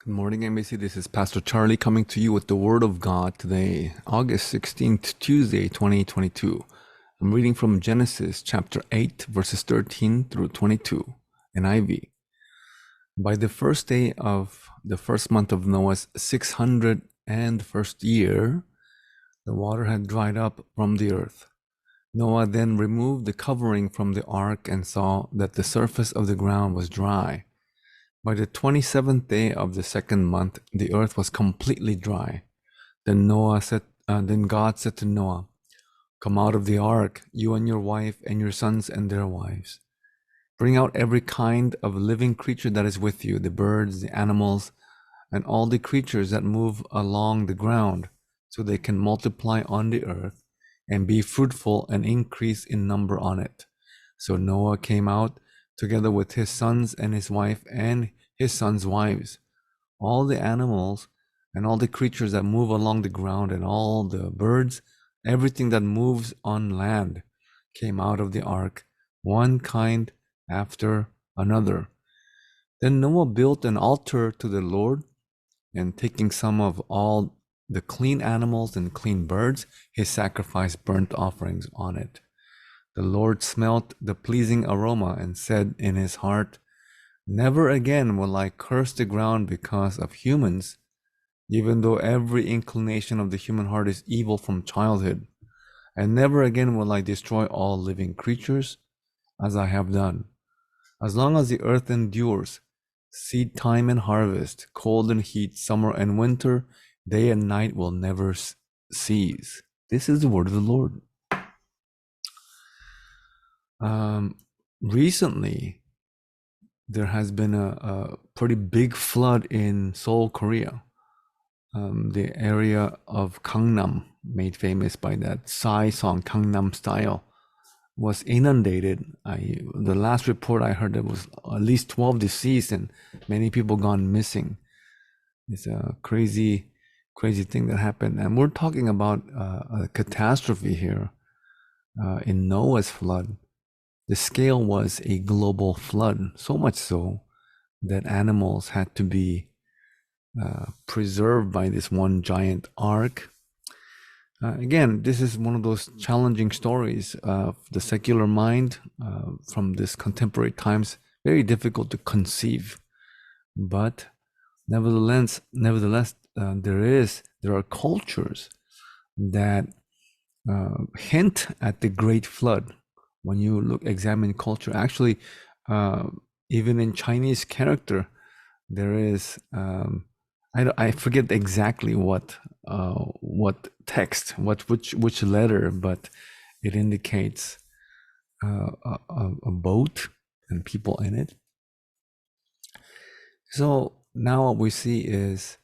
Good morning, Embassy. This is Pastor Charlie coming to you with the Word of God today, August 16th, Tuesday, 2022. I'm reading from Genesis chapter 8, verses 13 through 22, NIV. By the first day of the first month of Noah's 601st year, the water had dried up from the earth. Noah then removed the covering from the ark and saw that the surface of the ground was dry. By the 27th day of the second month, the earth was completely dry. Then God said to Noah, "Come out of the ark, you and your wife and your sons and their wives. Bring out every kind of living creature that is with you, the birds, the animals, and all the creatures that move along the ground, so they can multiply on the earth and be fruitful and increase in number on it." So Noah came out together with his sons and his wife and his sons' wives. All the animals and all the creatures that move along the ground and all the birds, everything that moves on land came out of the ark, one kind after another. Then Noah built an altar to the Lord, and taking some of all the clean animals and clean birds, he sacrificed burnt offerings on it. The Lord smelt the pleasing aroma and said in his heart, "Never again will I curse the ground because of humans, even though every inclination of the human heart is evil from childhood. And never again will I destroy all living creatures as I have done. As long as the earth endures, seed time and harvest, cold and heat, summer and winter, day and night will never cease." This is the word of the Lord. Recently, there has been a pretty big flood in Seoul, Korea. The area of Gangnam, made famous by that Psy song Gangnam Style, was inundated. The last report I heard, there was at least 12 deceased and many people gone missing. It's a crazy thing that happened. And we're talking about a catastrophe here in Noah's flood. The scale was a global flood, so much so that animals had to be preserved by this one giant ark. Again, this is one of those challenging stories of the secular mind from this contemporary times, very difficult to conceive. But nevertheless, there are cultures that hint at the Great Flood. When you examine culture, actually, even in Chinese character, there is I forget exactly what text, which letter, but it indicates a boat and people in it. So now what we see is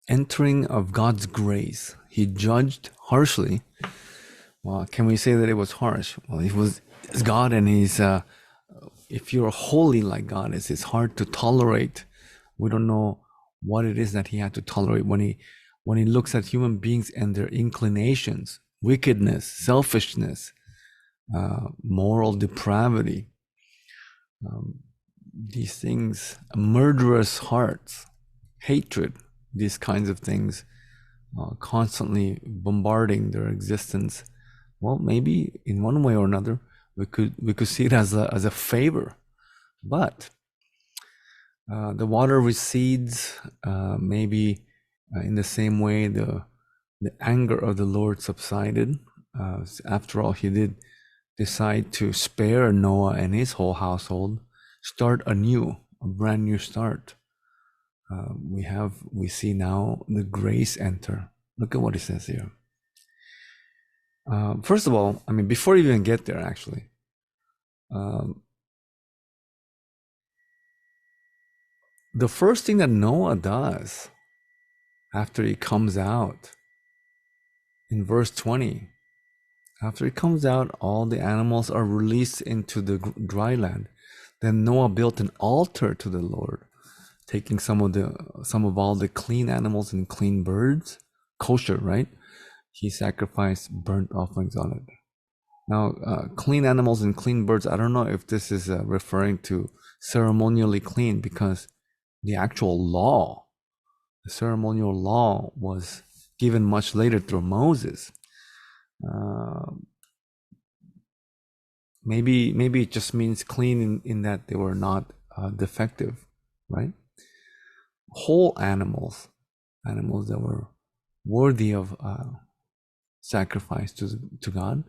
entering of God's grace. He judged harshly. Well, can we say that it was harsh? Well, it's God, and he's if you're holy like God is, it's hard to tolerate. We don't know what it is that he had to tolerate when he looks at human beings and their inclinations, wickedness, selfishness, moral depravity, these things, murderous hearts, hatred, these kinds of things, constantly bombarding their existence. Well, maybe in one way or another, we could see it as a favor, but the water recedes. Maybe in the same way, the anger of the Lord subsided. After all, he did decide to spare Noah and his whole household, start anew, a brand new start. We see now the grace enter. Look at what it says here. First of all, I mean, before you even get there, actually, the first thing that Noah does after he comes out, in verse 20, after he comes out, all the animals are released into the dry land. Then Noah built an altar to the Lord, taking some of all the clean animals and clean birds, kosher, right? He sacrificed burnt offerings on it. Now, clean animals and clean birds, I don't know if this is referring to ceremonially clean, because the actual law, the ceremonial law, was given much later through Moses. Maybe it just means clean in that they were not defective, right? Whole animals that were worthy of sacrifice to God.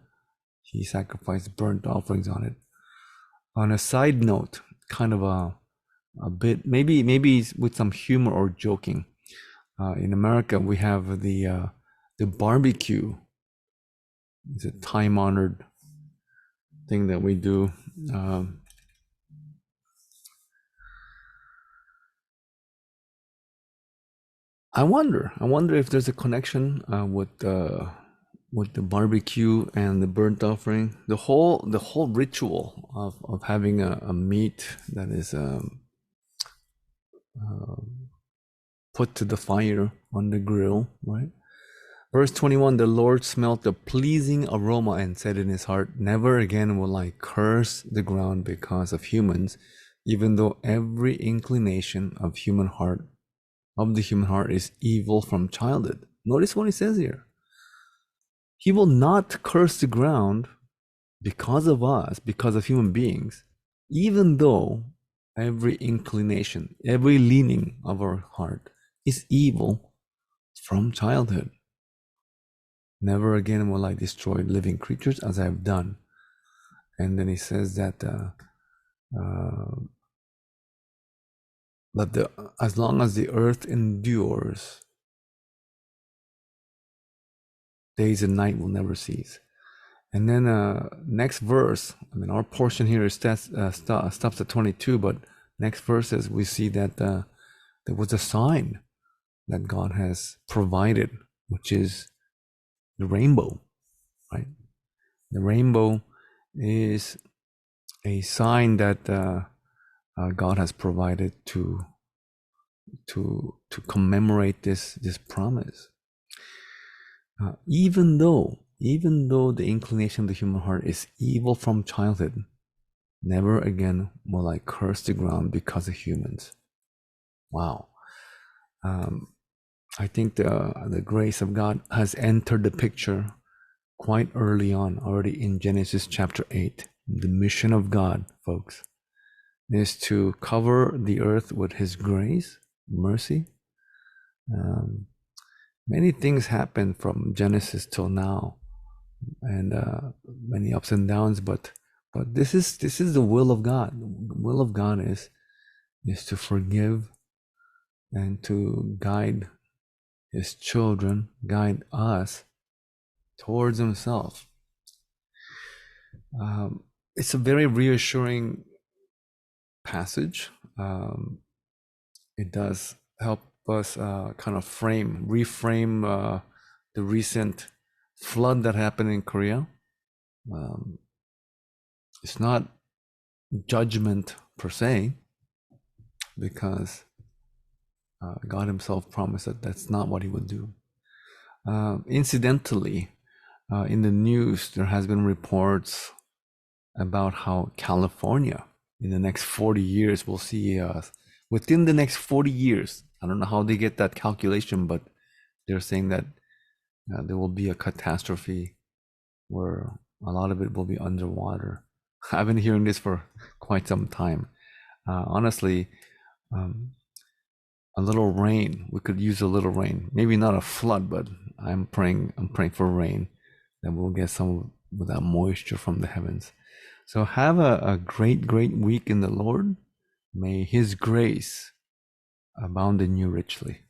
He sacrificed burnt offerings on it. On a side note, kind of a bit, maybe with some humor or joking. In America, we have the barbecue. It's a time-honored thing that we do. I wonder if there's a connection with the barbecue and the burnt offering. The whole ritual of having a meat that is put to the fire on the grill, right? Verse 21, the Lord smelt the pleasing aroma and said in his heart, never again will I curse the ground because of humans, even though every inclination of the human heart is evil from childhood. Notice what he says here. He will not curse the ground because of us, because of human beings, even though every inclination, every leaning of our heart is evil from childhood. Never again will I destroy living creatures as I have done. And then he says that as long as the earth endures, days and night will never cease. And then next verse, I mean, our portion here is stops at 22, but next verses we see that there was a sign that God has provided, which is the rainbow, right? The rainbow is a sign that God has provided to commemorate this promise. Even though the inclination of the human heart is evil from childhood, never again will I curse the ground because of humans. Wow. I think the grace of God has entered the picture quite early on, already in Genesis chapter 8. The mission of God, folks, is to cover the earth with his grace, mercy. Many things happen from Genesis till now, and many ups and downs, but this is the will of God. The will of God is to forgive and to guide his children, guide us towards himself. It's a very reassuring passage. It does help us kind of reframe the recent flood that happened in Korea. It's not judgment per se, because God himself promised that that's not what he would do. Incidentally, in the news, there has been reports about how California, in the next 40 years, will see within the next 40 years, I don't know how they get that calculation, but they're saying that there will be a catastrophe where a lot of it will be underwater. I've been hearing this for quite some time. Honestly, a little rain, we could use a little rain. Maybe not a flood, but I'm praying for rain, that we'll get some of that moisture from the heavens. So have a great week in the Lord. May his grace abound in you richly.